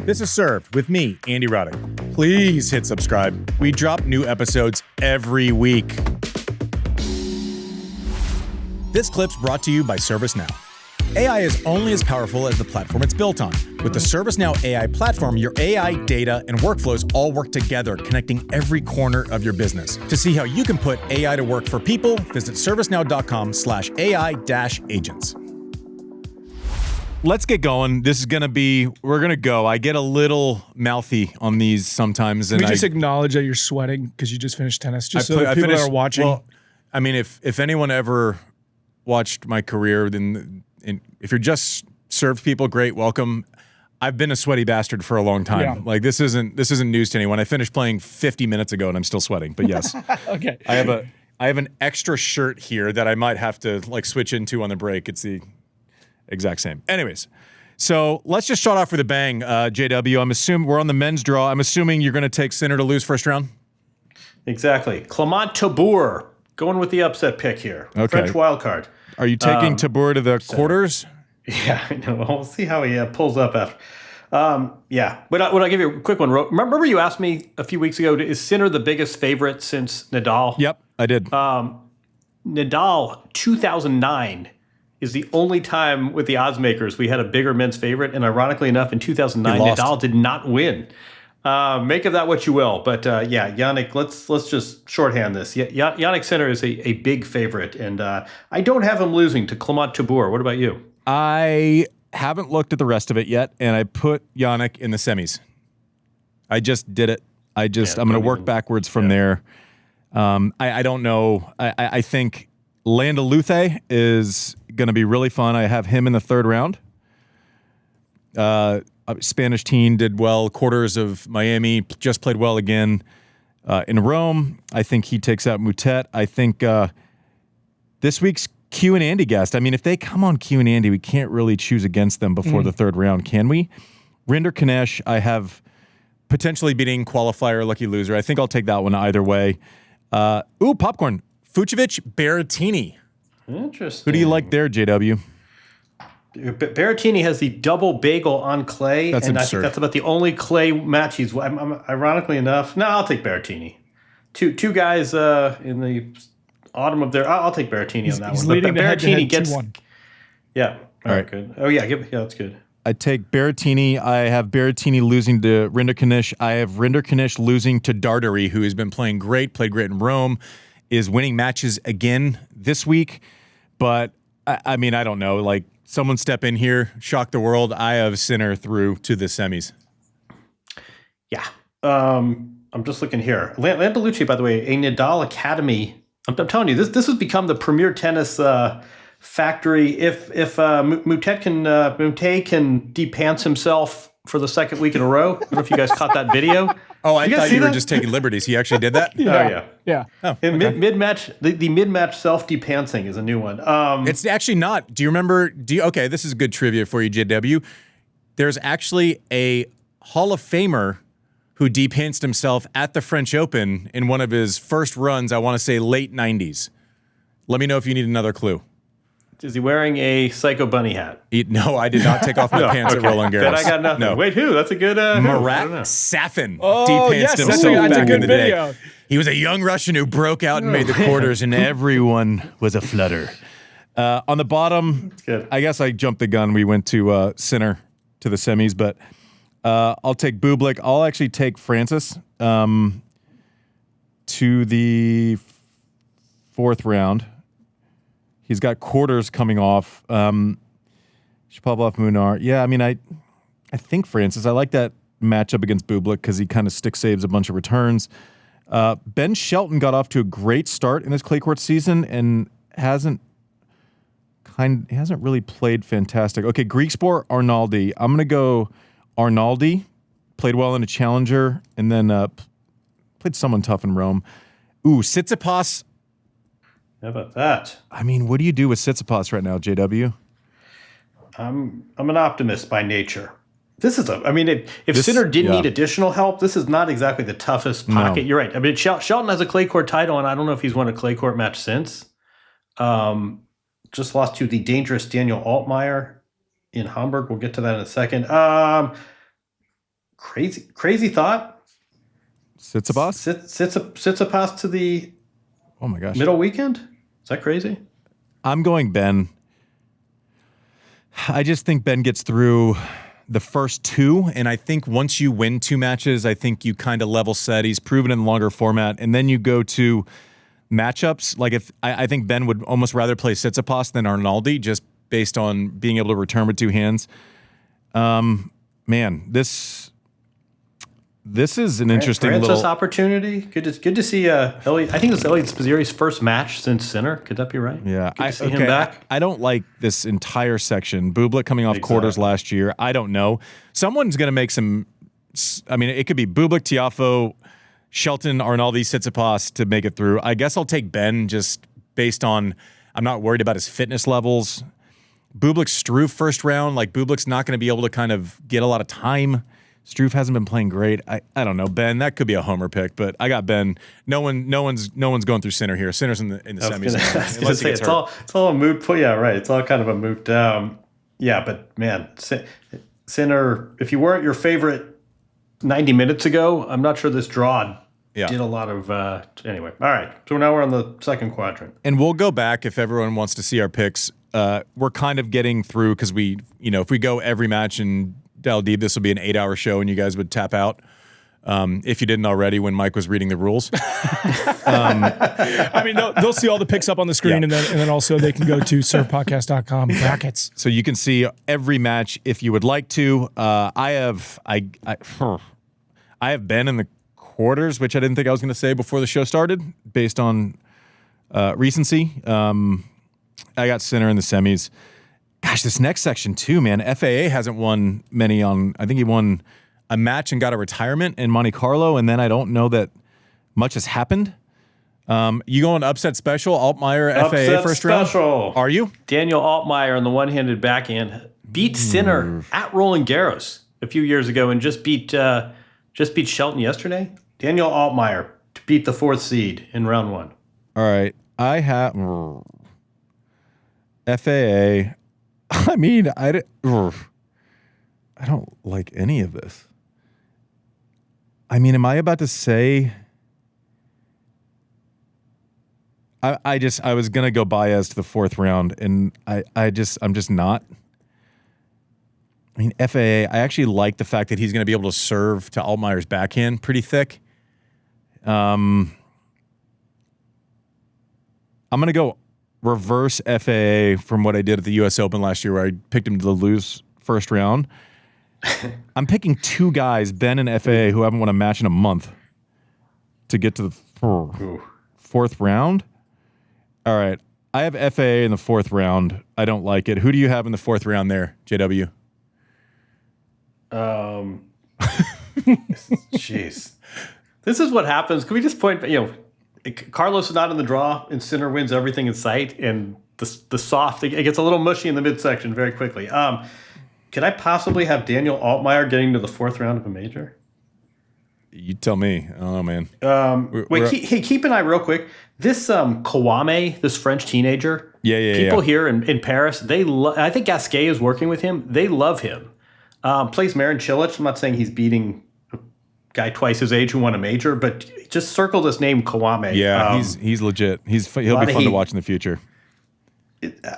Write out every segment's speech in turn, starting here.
This is Served with me, Andy Roddick. Please hit subscribe. We drop new episodes every week. This clip's brought to you by ServiceNow. AI is only as powerful as the platform it's built on. With the ServiceNow AI platform, your AI, data, and workflows all work together, connecting every corner of your business. To see how you can put AI to work for people, visit servicenow.com/AI-agents. Let's get going. We're going to go. I get a little mouthy on these sometimes. And we just acknowledge that you're sweating because you just finished tennis, just so that people that are watching. Well, I mean, if anyone ever watched my career, then if you're just served people, great, welcome. I've been a sweaty bastard for a long time. Yeah. Like this isn't news to anyone. I finished playing 50 minutes ago and I'm still sweating, but yes. Okay. I have an extra shirt here that I might have to like switch into on the break. It's the exact same. Anyways, so let's just start off with a bang, JW. I'm assuming we're on the men's draw. I'm assuming you're going to take Sinner to lose first round? Exactly. Clement Tabor going with the upset pick here. Okay. French wild card. Are you taking Tabor to the quarters? Yeah, I know. We'll see how he pulls up after. Yeah. But I'll give you a quick one. Remember you asked me a few weeks ago, is Sinner the biggest favorite since Nadal? Yep, I did. Nadal, 2009, is the only time with the odds makers we had a bigger men's favorite. And ironically enough, in 2009, Nadal did not win. Make of that what you will. But yeah, Jannik, let's just shorthand this. Jannik Sinner is a big favorite. And I don't have him losing to Clement Tabor. What about you? I haven't looked at the rest of it yet, and I put Jannik in the semis. I just did it. I'm going to work backwards from there. I don't know. I think Landaluthe is going to be really fun. I have him in the third round. Spanish team did well. Quarters of Miami, just played well again. In Rome, I think he takes out Moutet. I think this week's Q and Andy guest. I mean, if they come on Q and Andy, we can't really choose against them before the third round, can we? Rinder Kanesh, I have potentially beating qualifier, lucky loser. I think I'll take that one either way. Popcorn. Fucsovics, Berrettini. Interesting. Who do you like there, JW? Berrettini has the double bagel on clay, that's and absurd. I think that's about the only clay match he's. Ironically enough, no, I'll take Berrettini. Two guys in the autumn of their. I'll take Berrettini on that he's one. Leading but Berrettini gets 2-1. Yeah. All right. Good. Oh yeah. That's good. I take Berrettini. I have Berrettini losing to Rinder Kanesh. I have Rinder Kanesh losing to Dardery, who has been playing great, played great in Rome, is winning matches again this week. But I mean, I don't know. Like, someone step in here, shock the world. I have Sinner through to the semis. Yeah. I'm just looking here. Landaluthe, by the way, a Nadal Academy. I'm telling you, this has become the premier tennis factory. If Moutet can de-pants himself for the second week in a row. I don't know if you guys caught that video. Oh, I thought you were just taking liberties. He actually did that? Yeah. Oh, okay. Mid-match, the mid-match self-depantsing is a new one. It's actually not. Do you remember? Okay, this is good trivia for you, JW. There's actually a Hall of Famer who depantsed himself at the French Open in one of his first runs, I want to say late 90s. Let me know if you need another clue. Is he wearing a Psycho Bunny hat? No, I did not take off my pants at Roland Garros. Then I got nothing. No. Wait, who? That's a good... Marat Safin yes, himself that's a back good in the video. day. He was a young Russian who broke out and made the quarters, and everyone was a flutter. On the bottom, I guess I jumped the gun. We went to Sinner to the semis, but I'll take Bublik. I'll actually take Francis to the fourth round. He's got quarters coming off. Shapovalov, Munar. Yeah, I mean, I think Francis. I like that matchup against Bublik because he kind of stick saves a bunch of returns. Ben Shelton got off to a great start in his clay court season and hasn't really played fantastic. Okay, Griekspoor, Arnaldi. I'm gonna go Arnaldi. Played well in a challenger and then played someone tough in Rome. Tsitsipas. How about that? I mean, what do you do with Tsitsipas right now, JW? I'm an optimist by nature. This is if Sinner didn't need additional help, this is not exactly the toughest pocket. No. You're right. I mean, Shelton has a clay court title, and I don't know if he's won a clay court match since. Just lost to the dangerous Daniel Altmaier in Hamburg. We'll get to that in a second. Crazy thought. Tsitsipas? Tsitsipas to the middle weekend? Is that crazy? I'm going Ben. I just think Ben gets through the first two, and I think once you win two matches, I think you kind of level set. He's proven in the longer format, and then you go to matchups. Like if I think Ben would almost rather play Tsitsipas than Arnaldi, just based on being able to return with two hands. Man, this is an interesting little opportunity. Good to see Elliot. I think this is Elliot Spizzeri's first match since Sinner. Could that be right? Yeah, good to see him back. I don't like this entire section. Bublik coming off quarters last year. I don't know. Someone's going to make some. I mean, it could be Bublik, Tiafoe, Shelton, Arnaldi, Tsitsipas to make it through. I guess I'll take Ben just based on I'm not worried about his fitness levels. Bublik, Struve first round. Like Bublik's not going to be able to kind of get a lot of time. Struve hasn't been playing great. I don't know, Ben. That could be a homer pick, but I got Ben. No one's going through Sinner here. Sinner's in the semis. It's all a moot. Yeah, right. It's all kind of a moot. Yeah, but man, Sinner. If you weren't your favorite 90 minutes ago, I'm not sure this draw did a lot of. Anyway, all right. So now we're on the second quadrant, and we'll go back if everyone wants to see our picks. We're kind of getting through because we, if we go every match and Del Deep, this will be an 8-hour show and you guys would tap out if you didn't already when Mike was reading the rules. I mean, they'll see all the picks up on the screen and then also they can go to servepodcast.com brackets. So you can see every match if you would like to. I have Ben in the quarters, which I didn't think I was going to say before the show started based on recency. I got Sinner in the semis. Gosh, this next section too, man. FAA hasn't won many on. I think he won a match and got a retirement in Monte Carlo, and then I don't know that much has happened. You going upset special? Altmaier, FAA first special. Round? Are you? Daniel Altmaier on the one-handed backhand beat Sinner at Roland Garros a few years ago and just beat Shelton yesterday. Daniel Altmaier to beat the 4th seed in round 1. All right, I have FAA. I mean, I don't like any of this. I mean, am I about to say? I was gonna go Baez to the 4th round, and I'm just not. I mean, FAA. I actually like the fact that he's gonna be able to serve to Altmaier's backhand pretty thick. I'm gonna go reverse FAA from what I did at the U.S. Open last year where I picked him to lose first round. I'm picking two guys, Ben and FAA, who haven't won a match in a month to get to the 4th round. All right. I have FAA in the 4th round. I don't like it. Who do you have in the 4th round there, JW? Jeez. This is what happens. Can we just point, Carlos is not in the draw, and Sinner wins everything in sight, and the soft, it gets a little mushy in the midsection very quickly. Could I possibly have Daniel Altmaier getting to the 4th round of a major? You tell me. I don't know, man. Keep an eye real quick. This Kouame, this French teenager, people here in Paris, I think Gasquet is working with him. They love him. Plays Marin Cilic. I'm not saying he's beating guy twice his age who won a major, but just circle this name Kouame. Yeah, he's legit. He'll be fun to watch in the future.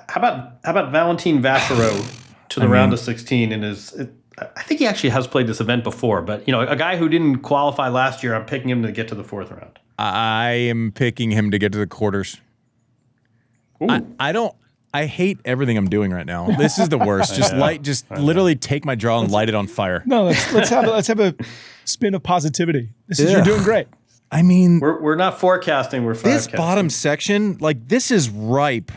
How about Valentin Vachereau to the round of 16 in his? I think he actually has played this event before, but a guy who didn't qualify last year, I'm picking him to get to the 4th round. I am picking him to get to the quarters. I hate everything I'm doing right now. This is the worst. Literally take my jaw and light it on fire. No, let's have a spin of positivity. You're doing great. I mean, we're not forecasting. We're this bottom section. Like this is ripe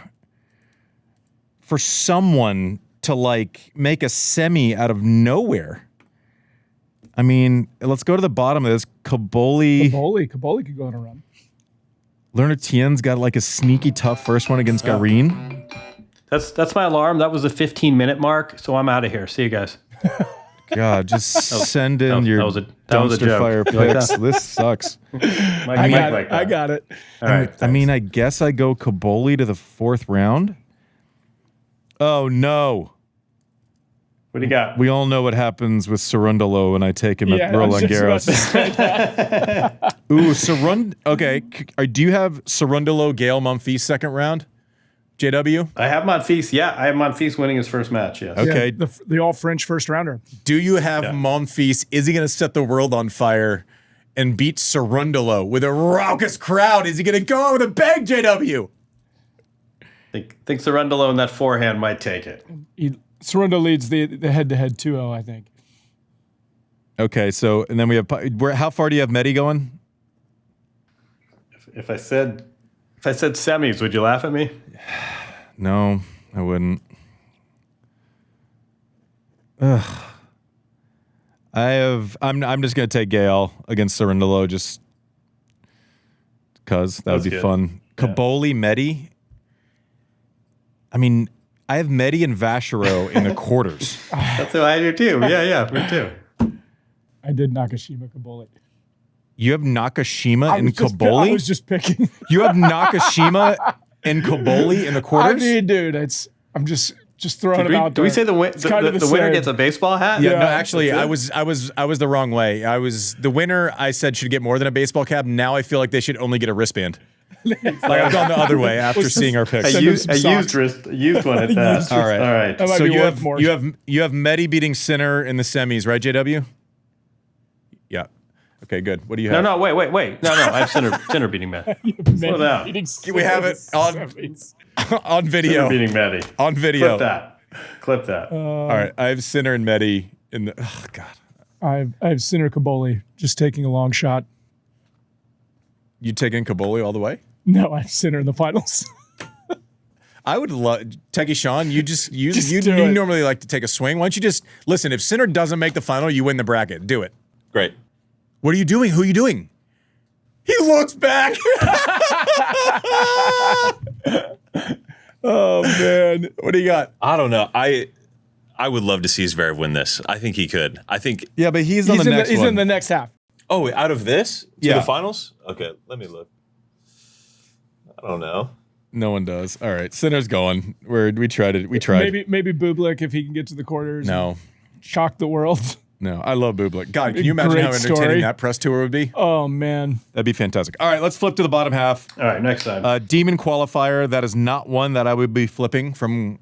for someone to make a semi out of nowhere. I mean, let's go to the bottom of this. Caboli could go on a run. Lerner Tien's got a sneaky tough first one against Garin. That's my alarm. That was the 15-minute mark, so I'm out of here. See you guys. God, just send in your dumpster fire picks. This sucks. I got it. All right. I mean, I guess I go Caboli to the 4th round. Oh no! What do you got? We all know what happens with Cerundolo when I take him at Roland Garros. Ooh, Okay, do you have Cerundolo, Gael Monfils second round? JW? I have Monfils. Yeah, I have Monfils winning his first match. Yes. Okay. The all French first rounder. Do you have Monfils? Is he going to set the world on fire and beat Cerundolo with a raucous crowd? Is he going to go with a bang, JW? I think Cerundolo in that forehand might take it. Cerundolo leads the head-to-head 2-0, I think. Okay, so and then we have how far do you have Medi going? If I said semis, would you laugh at me? No, I wouldn't. Ugh. I'm just gonna take Gael against Cerundolo just because that would be fun. Yeah. Caboli, Medi. I mean, I have Medi and Vachereau in the quarters. That's what I do too. Yeah, me too. I did Nakashima Caboli. You have Nakashima and Caboli? I was just picking. You have Nakashima and Caboli in the quarters? I mean, dude, I'm just throwing them out there. Do we say the winner gets a baseball hat? Yeah, no, actually, I was the wrong way. The winner I said should get more than a baseball cap. Now I feel like they should only get a wristband. Like I've gone the other way after seeing our picks. A used one at that. All right. So you have Medi beating Sinner in the semis, right, JW? Yeah. Okay, good. What do you have? No, wait. No, I have Sinner beating Medi. Slow down. We have it on video. Sinner beating Medi. On video. Clip that. All right, I have Sinner and Medi in the. Oh God. I have Sinner Caboli just taking a long shot. You taking Caboli all the way? No, I have Sinner in the finals. I would love Techie Sean. You normally like to take a swing. Why don't you just listen? If Sinner doesn't make the final, you win the bracket. Do it. Great. What are you doing? Who are you doing? He looks back. Oh man, what do you got? I don't know. I would love to see Zverev win this. I think he could. Yeah, but he's on the next one. He's in the next half. Oh, out of this to the finals? Okay, let me look. I don't know. No one does. All right, Sinner's going. We tried it. We tried. Maybe Bublik if he can get to the quarters. No. Shock the world. No, I love Bublik. God, can you imagine how entertaining that press tour would be? Oh, man. That'd be fantastic. All right, let's flip to the bottom half. All right, next time. Demon qualifier. That is not one that I would be flipping from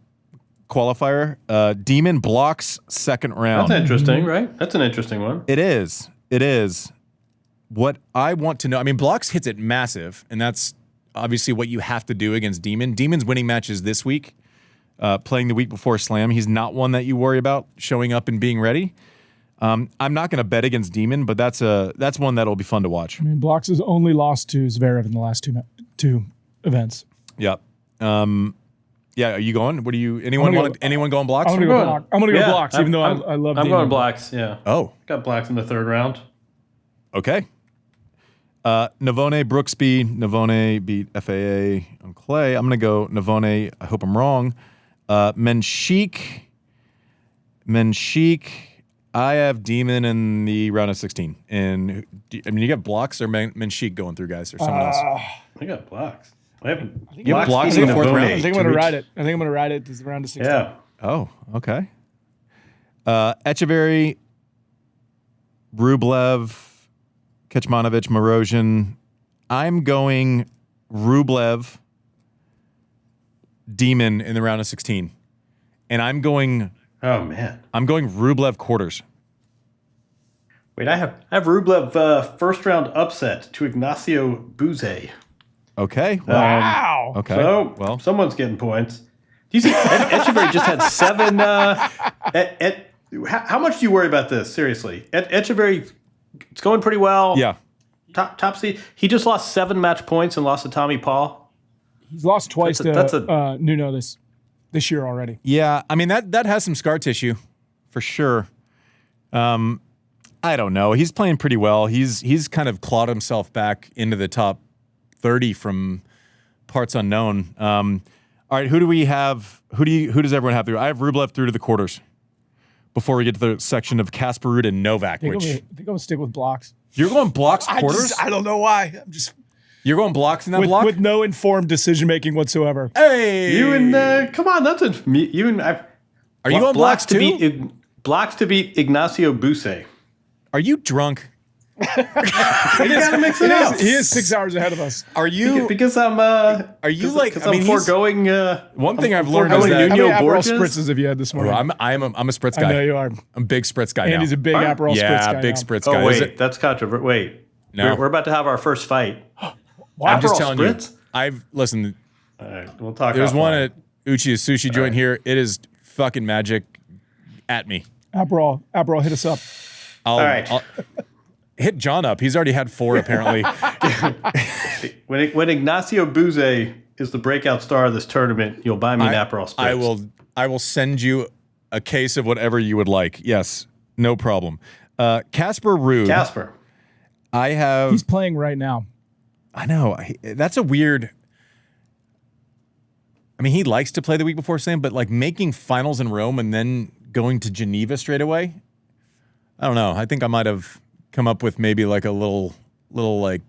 qualifier. Demon blocks second round. That's interesting, right? That's an interesting one. It is. What I want to know, I mean, blocks hits it massive, and that's obviously what you have to do against Demon. Demon's winning matches this week, playing the week before Slam. He's not one that you worry about showing up and being ready. I'm not going to bet against Demon, but that's one that'll be fun to watch. I mean, Blocks has only lost to Zverev in the last two events. Yep. Yeah, are you going? What do you? Anyone going Blocks? I'm going to go Blocks. I'm going to go Blocks, even though I love. I'm going Blocks. Yeah. Oh, got Blocks in the third round. Okay. Navone Brooksby. Navone beat FAA on clay. I'm going to go Navone. I hope I'm wrong. Menchik. I have Demon in the round of 16. And I mean, you got Blocks or Menchik going through, guys, or someone else? I got Blocks. I haven't. You have Blocks in the fourth round? I think I'm going to ride it. I think I'm going to ride it to the round of 16. Yeah. Oh, okay. Echeverry, Rublev, Kecmanovic, Morozhin. I'm going Rublev, Demon in the round of 16. And I'm going... Oh, man. I'm going Rublev quarters. Wait, I have Rublev first round upset to Ignacio Bouze. Okay. Wow. Okay. So, well, someone's getting points. Do you see Echeverry just had 7... how much do you worry about this? Seriously. Echeverry, it's going pretty well. Yeah. Top seed. He just lost 7 match points and lost to Tommy Paul. He's lost twice to Nuno this year already. Yeah, I mean that has some scar tissue, for sure. I don't know. He's playing pretty well. He's kind of clawed himself back into the top 30 from parts unknown. All right, who do we have? Who does everyone have through? I have Rublev through to the quarters. Before we get to the section of Casper, Ruud, and Novak, I think I'm gonna stick with Blocks. You're going Blocks quarters? I don't know why. You're going Blocks in that block? With no informed decision making whatsoever. Hey! Come on, that's you and I. Are you going Blocks too? blocks to beat Ignacio Buse. Are you drunk? You gotta mix it up. He is 6 hours ahead of us. Are you? Because I'm. Are you like? I mean, I'm foregoing. One thing I've learned is foregoing that How many Nuno Aperol Borges? spritzes have you had this morning? I'm a spritz guy. I know you are. I'm a big spritz guy Andy's now. a big Aperol spritz guy. Yeah, big now. spritz guy. Oh Is wait, it? that's controversial. Wait, No. we're about to have our first fight. I'm just Aperol telling spritz? you. I've listened. All right, we'll talk. There's offline. one at Uchi's sushi joint here. It is fucking magic. At me. Aperol, hit us up. All right. I'll hit John up. He's already had 4 apparently. When Ignacio Buse is the breakout star of this tournament, you'll buy me an Aperol spritz. I will send you a case of whatever you would like. Yes, no problem. Casper Ruud. Casper. I have. He's playing right now. I know. That's a weird. I mean, he likes to play the week before Slam, but like making finals in Rome and then going to Geneva straight away. I don't know. I think I might have come up with maybe like a little like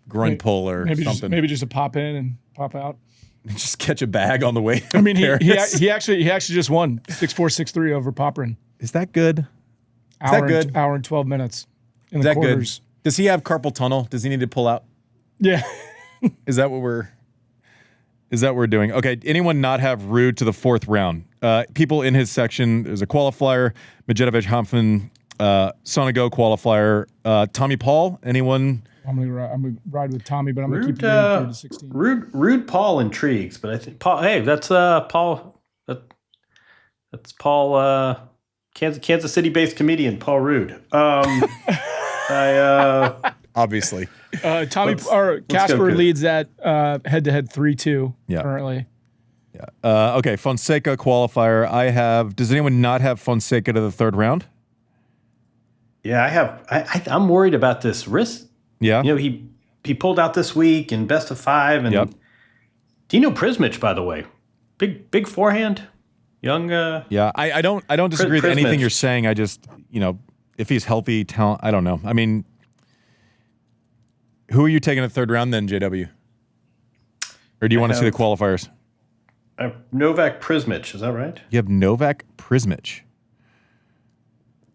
grunt pull or something. Maybe just a pop in and pop out. Just catch a bag on the way. I mean, he actually just won 6-4, 6-3 over Popperin. Is that good? Hour and 12 minutes in the quarters. Good? Does he have carpal tunnel? Does he need to pull out? Yeah. Is that what we're doing? Okay. Anyone not have Ruud to the 4th round? People in his section. There's a qualifier. Medvedev, Hanfman, Sonego qualifier. Tommy Paul. Anyone? I'm gonna ride with Tommy, but I'm gonna Ruud, keep it to 16. Ruud Paul intrigues, but I think Paul. Hey, that's Paul. That's Paul. Kansas City-based comedian Paul Ruud. Obviously. Casper leads that head-to-head 3-2 Yeah. currently. Yeah. Okay. Fonseca qualifier. I have. Does anyone not have Fonseca to the 3rd round? Yeah, I have. I'm worried about this wrist. Yeah. You know, he pulled out this week in best of 5, and Yep. Dino Prismic, by the way, big forehand, young. Yeah. I don't disagree with anything Prismic. you're saying. I just if he's healthy, talent. I don't know. I mean, who are you taking in the 3rd round then, JW? Or do you want to see the qualifiers? Novak Prismic, is that right? You have Novak Prismic.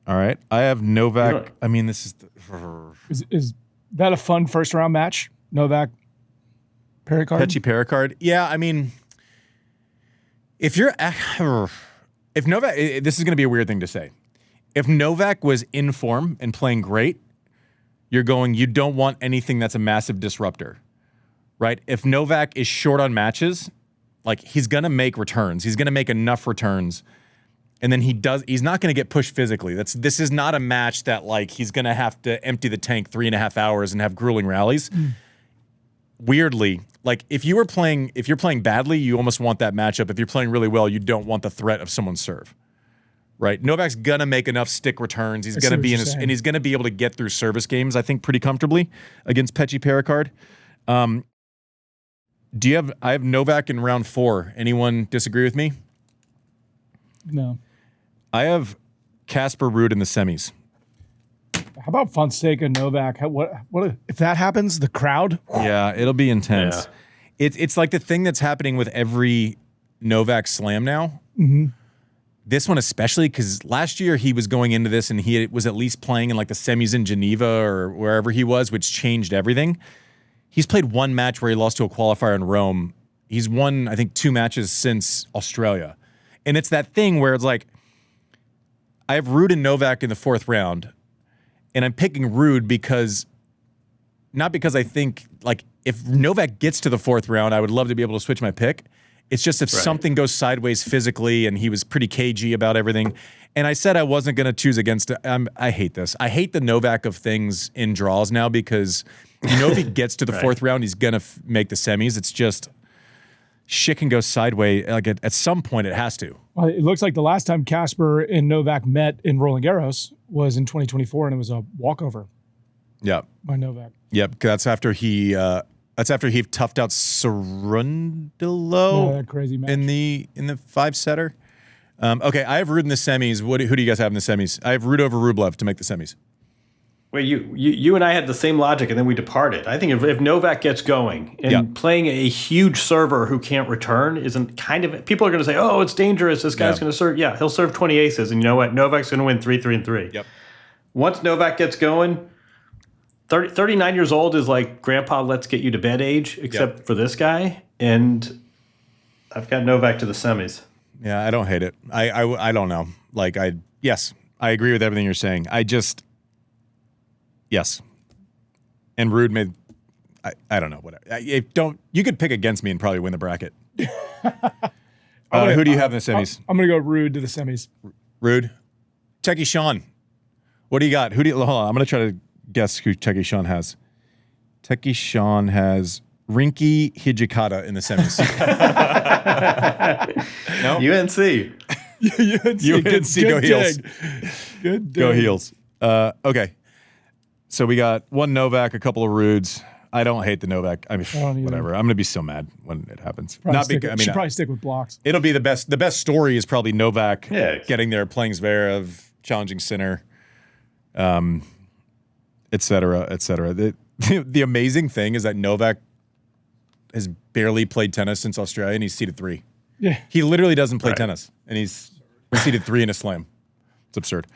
All right. I have Novak. I mean, this is. Is that a fun first round match? Novak Pericard? Petchy Pericard. Yeah, I mean, if Novak, this is going to be a weird thing to say. If Novak was in form and playing great, you don't want anything that's a massive disruptor, right? If Novak is short on matches, like he's going to make returns. He's going to make enough returns. And then he's not going to get pushed physically. This is not a match that like he's going to have to empty the tank 3.5 hours and have grueling rallies. Weirdly, like if you're playing badly, you almost want that matchup. If you're playing really well, you don't want the threat of someone's serve. Right? Novak's going to make enough stick returns. He's going to be and he's going to be able to get through service games, I think, pretty comfortably against Petchy Pericard. I have Novak in round 4. Anyone disagree with me? No. I have Casper Ruud in the semis. How about Fonseca, Novak? What if that happens? The crowd? Yeah, it'll be intense. Yeah. It's like the thing that's happening with every Novak Slam now. Mm-hmm. This one especially, because last year he was going into this and he was at least playing in like the semis in Geneva or wherever he was, which changed everything. He's played one match where he lost to a qualifier in Rome. He's won, I think, 2 matches since Australia. And it's that thing where it's like, I have Ruud and Novak in the 4th round, and I'm picking Ruud not because I think, like, if Novak gets to the 4th round, I would love to be able to switch my pick. It's just if something goes sideways physically, and he was pretty cagey about everything. And I said I wasn't going to choose against it. I hate this. I hate the Novak of things in draws now because if he gets to the 4th round, he's going to make the semis. It's just shit can go sideways. Like at some point, it has to. Well, it looks like the last time Casper and Novak met in Roland Garros was in 2024, and it was a walkover. Yeah, by Novak. Yep, that's after he toughed out Cerundolo that crazy match in the 5-setter. Okay, I have Ruud in the semis. Who do you guys have in the semis? I have Ruud over Rublev to make the semis. Well, you and I had the same logic, and then we departed. I think if Novak gets going and playing a huge server who can't return isn't kind of, people are going to say, oh, it's dangerous. This guy's going to serve. Yeah, he'll serve 20 aces, and you know what? Novak's going to win 3-3-3. Yep. Once Novak gets going, 39 years old is like grandpa, let's get you to bed age, except for this guy. And I've got Novak to the semis. Yeah, I don't hate it. I don't know. Like, yes, I agree with everything you're saying. Yes. And Ruud made, I don't know. You could pick against me and probably win the bracket. Who do you have in the semis? I'm going to go Ruud to the semis. Ruud? Techie Sean. What do you got? Hold on. I'm going to try to guess who Techie Sean has. Techie Sean has Rinky Hijikata in the semis. No? UNC. UNC, go Heels. Good dig. Go Heels. Okay. So we got one Novak, a couple of Ruuds. I don't hate the Novak. I mean, whatever. I'm going to be so mad when it happens. Should probably stick with blocks. It'll be the best. The best story is probably Novak getting there, playing Zverev, challenging Sinner, et cetera, et cetera. The amazing thing is that Novak has barely played tennis since Australia, and he's seeded 3. Yeah. He literally doesn't play tennis, and he's seeded 3 in a slam. It's absurd.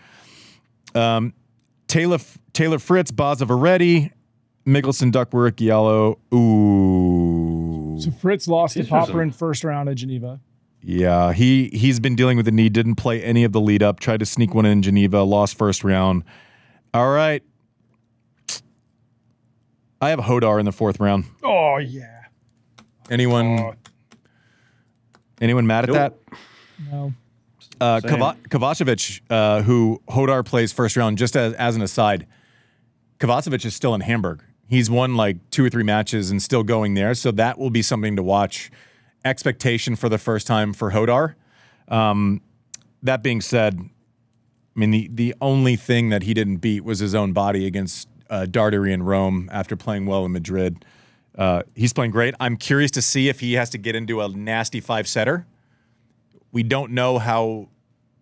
Taylor Fritz, Boz of Aretti, Mickelson, Duckworth, Giallo. Ooh. So Fritz lost to Popper in first round at Geneva. Yeah, he's been dealing with the knee, didn't play any of the lead up, tried to sneak one in Geneva, lost first round. All right. I have Hodar in the 4th round. Oh, yeah. Anyone mad at that? No. Kovacevic, who Hodar plays first round, just as an aside, Kovacevic is still in Hamburg. He's won like 2 or 3 matches and still going there, so that will be something to watch. Expectation for the first time for Hodar. That being said, I mean, the only thing that he didn't beat was his own body against Darteri in Rome after playing well in Madrid. He's playing great. I'm curious to see if he has to get into a nasty 5-setter. We don't know how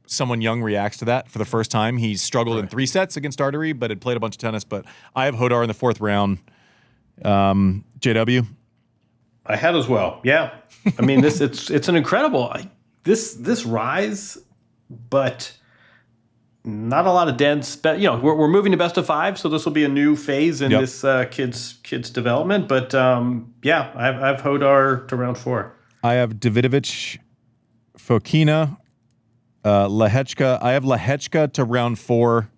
someone young reacts to that for the first time. He struggled in 3 sets against Darteri, but had played a bunch of tennis. But I have Hodar in the 4th round. JW? I had as well. Yeah. I mean, it's an incredible this rise, but not a lot of dents. But we're moving to best of 5, so this will be a new phase in this kid's development. But I've Hodar to round 4. I have Davidovich, Fokina, Lehechka. I have Lehechka to round 4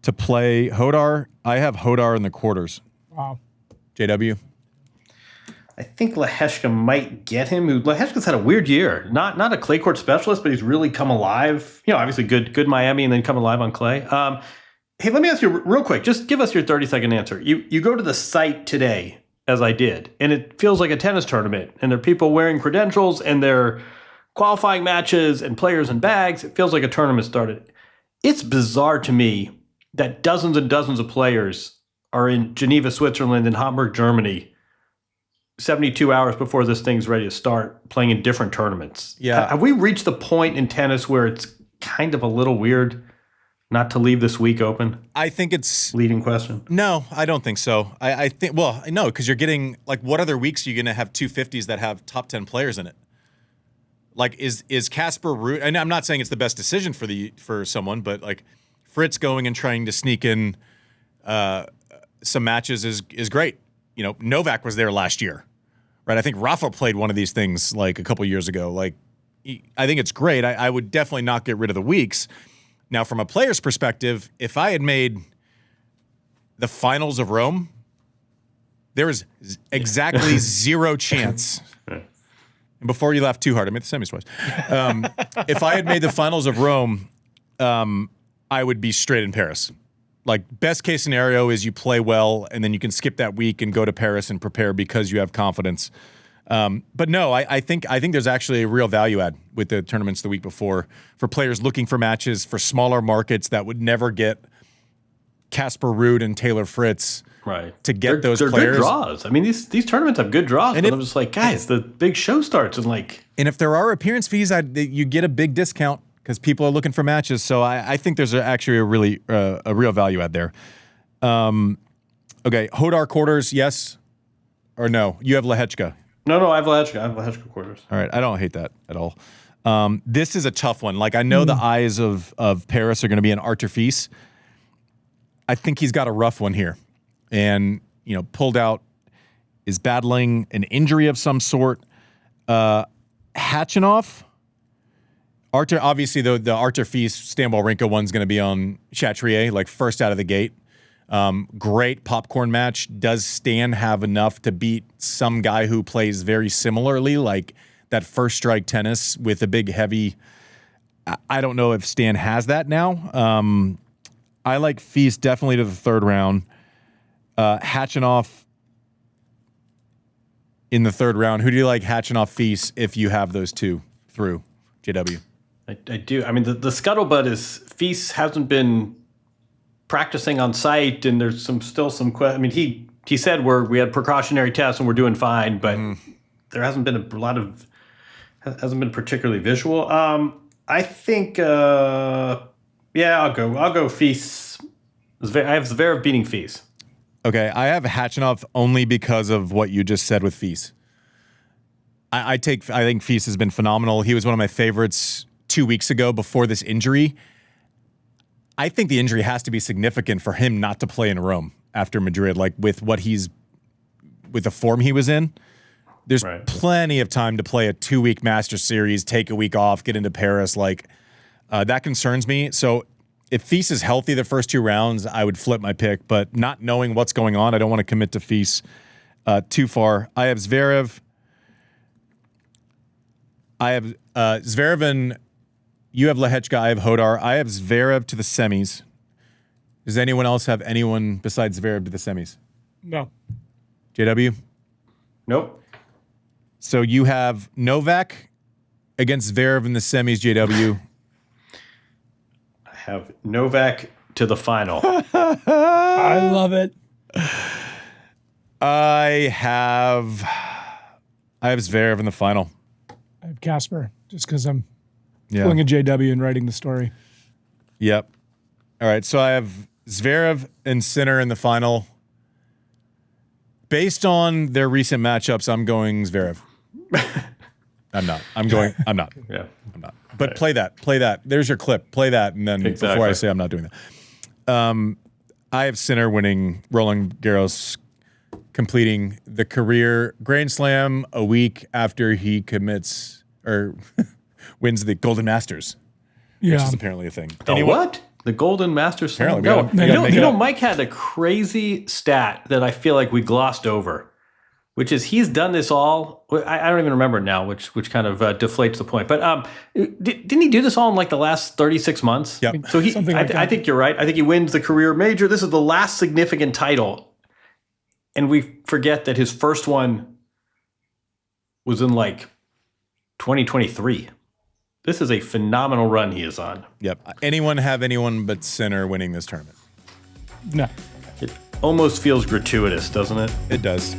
to play Hodar. I have Hodar in the quarters. Wow. JW? I think Lehechka might get him. Lehechka's had a weird year. Not a clay court specialist, but he's really come alive. Obviously good Miami and then come alive on clay. Hey, let me ask you real quick. Just give us your 30-second answer. You go to the site today, as I did, and it feels like a tennis tournament. And there are people wearing credentials, and they're qualifying matches and players and bags. It feels like a tournament started. It's bizarre to me that dozens and dozens of players are in Geneva, Switzerland, and Hamburg, Germany, 72 hours before this thing's ready to start, playing in different tournaments. Yeah. Have we reached the point in tennis where it's kind of a little weird not to leave this week open? I think it's... Leading question. No, I don't think so. I think... Well, no, because you're getting... Like, what other weeks are you going to have 250s that have top 10 players in it? Like, is Casper Ruud... And I'm not saying it's the best decision for someone, but, like, Fritz going and trying to sneak in some matches is great. Novak was there last year. Right, I think Rafa played one of these things like a couple years ago. Like, I think it's great. I would definitely not get rid of the weeks. Now, from a player's perspective, if I had made the finals of Rome, there is exactly 0 chance. And before you laugh too hard, I made the semis twice. If I had made the finals of Rome, I would be straight in Paris. Like, best case scenario is you play well and then you can skip that week and go to Paris and prepare because you have confidence. But no, I think there's actually a real value add with the tournaments the week before for players looking for matches for smaller markets that would never get Casper Ruud and Taylor Fritz to get those players. They're good draws. I mean, these tournaments have good draws, and I'm just like, guys, the big show starts and like... And if there are appearance fees, you get a big discount because people are looking for matches. So I think there's actually a real value add there. Okay, Hodar quarters, yes or no? You have Lehechka. No, I have Lehechka quarters. All right, I don't hate that at all. This is a tough one. Like, I know the eyes of Paris are going to be on Artur Fils. I think he's got a rough one here. And, pulled out, is battling an injury of some sort. Khachanov. Artur, obviously, the Artur Fils Stan Wawrinka one's going to be on Chatrier, like first out of the gate. Great popcorn match. Does Stan have enough to beat some guy who plays very similarly, like that first strike tennis with a big heavy? I don't know if Stan has that now. I like Fils definitely to the third round. Khachanov in the third round. Who do you like, Khachanov, Fils, if you have those two through, JW? I do. I mean, the scuttlebutt is Fils hasn't been practicing on site, and there's still some questions. I mean, he said we had precautionary tests and we're doing fine, but there hasn't been hasn't been particularly visual. I think, I'll go Fils. I have Zverev beating Fils. Okay, I have Khachanov only because of what you just said with Fils. I think Fils has been phenomenal. He was one of my favorites 2 weeks ago before this injury. I think the injury has to be significant for him not to play in Rome after Madrid, like with the form he was in. There's plenty of time to play a 2-week Masters Series, take a week off, get into Paris. That concerns me. So if Fils is healthy the first 2 rounds, I would flip my pick. But not knowing what's going on, I don't want to commit to Fils too far. I have Zverev. I have Zverev and you have Lehechka. I have Hodar. I have Zverev to the semis. Does anyone else have anyone besides Zverev to the semis? No. JW? Nope. So you have Novak against Zverev in the semis, JW. I have Novak to the final. I love it. I have Zverev in the final. I have Casper, just because I'm pulling a JW and writing the story. Yep. All right, so I have Zverev and Sinner in the final. Based on their recent matchups, I'm going Zverev. I'm not. I'm not. Yeah. I'm not. But play that. There's your clip. Play that, and then before I say I'm not doing that. I have Sinner winning Roland Garros, completing the career Grand Slam a week after he commits or wins the Golden Masters, which is apparently a thing. What? The Golden Masters? Apparently, Mike had a crazy stat that I feel like we glossed over, which is he's done this all. I don't even remember now, which kind of deflates the point. But didn't he do this all in like the last 36 months? Yeah. So I think you're right. I think he wins the career major. This is the last significant title, and we forget that his first one was in like 2023. This is a phenomenal run he is on. Yep. Anyone have anyone but Sinner winning this tournament? No. It almost feels gratuitous, doesn't it? It does.